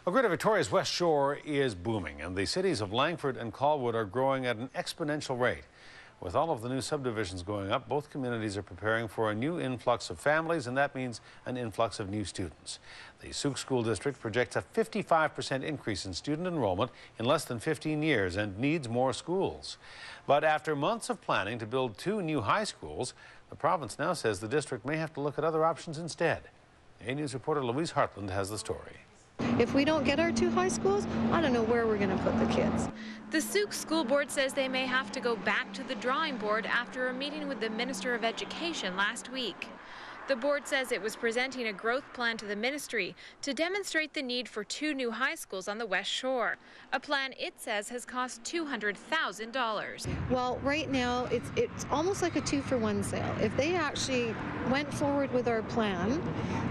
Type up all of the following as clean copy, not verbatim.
Well, Greater Victoria's Westshore is booming, and the cities of Langford and Colwood are growing at an exponential rate. With all of the new subdivisions going up, both communities are preparing for a new influx of families, and that means an influx of new students. The Sooke School District projects a 55% increase in student enrollment in less than 15 years and needs more schools. But after months of planning to build 2 new high schools, the province now says the district may have to look at other options instead. A News reporter Louise Hartland has the story. If we don't get our 2 high schools, I don't know where we're going to put the kids. The Sooke School Board says they may have to go back to the drawing board after a meeting with the Minister of Education last week. The board says it was presenting a growth plan to the ministry to demonstrate the need for 2 new high schools on the West Shore, a plan it says has cost $200,000. Well, right now it's almost like a 2-for-1 sale. If they actually went forward with our plan,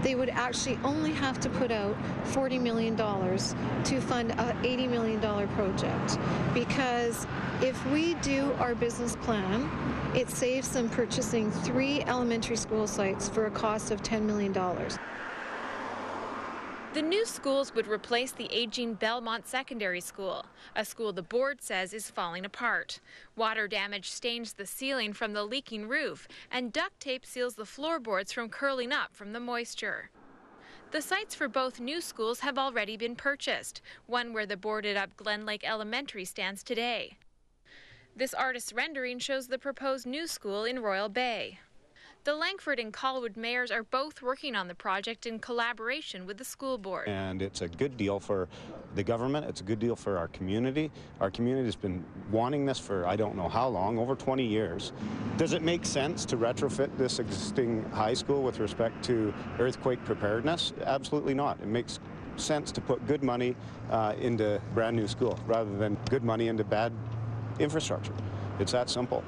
they would actually only have to put out $40 million to fund an $80 million project. Because if we do our business plan, it saves them purchasing 3 elementary school sites for a cost of $10 million. The new schools would replace the aging Belmont Secondary School, a school the board says is falling apart. Water damage stains the ceiling from the leaking roof, and duct tape seals the floorboards from curling up from the moisture. The sites for both new schools have already been purchased, one where the boarded-up Glen Lake Elementary stands today. This artist's rendering shows the proposed new school in Royal Bay. The Langford and Colwood mayors are both working on the project in collaboration with the school board. And it's a good deal for the government. It's a good deal for our community. Our community has been wanting this for I don't know how long, over 20 years. Does it make sense to retrofit this existing high school with respect to earthquake preparedness? Absolutely not. It makes sense to put good money into a brand new school rather than good money into bad infrastructure. It's that simple.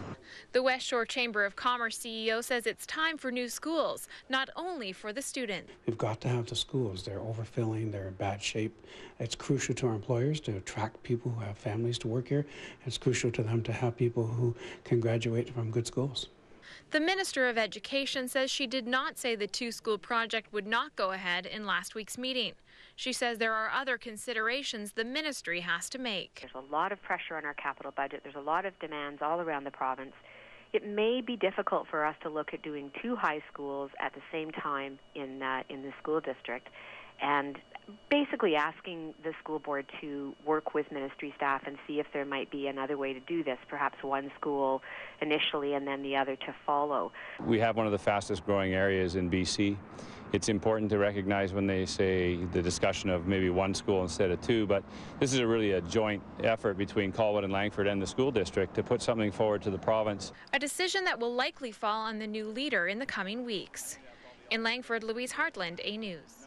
The Westshore Chamber of Commerce CEO says it's time for new schools, not only for the students. We've got to have the schools. They're overfilling, they're in bad shape. It's crucial to our employers to attract people who have families to work here. It's crucial to them to have people who can graduate from good schools. The Minister of Education says she did not say the 2-school project would not go ahead in last week's meeting. She says there are other considerations the ministry has to make. There's a lot of pressure on our capital budget. There's a lot of demands all around the province. It may be difficult for us to look at doing 2 high schools at the same time in the school district, and basically asking the school board to work with ministry staff and see if there might be another way to do this, perhaps 1 school initially and then the other to follow. We have one of the fastest growing areas in BC. It's important to recognize when they say the discussion of maybe 1 school instead of 2, but this is really a joint effort between Colwood and Langford and the school district to put something forward to the province. A decision that will likely fall on the new leader in the coming weeks. In Langford, Louise Hartland, A News.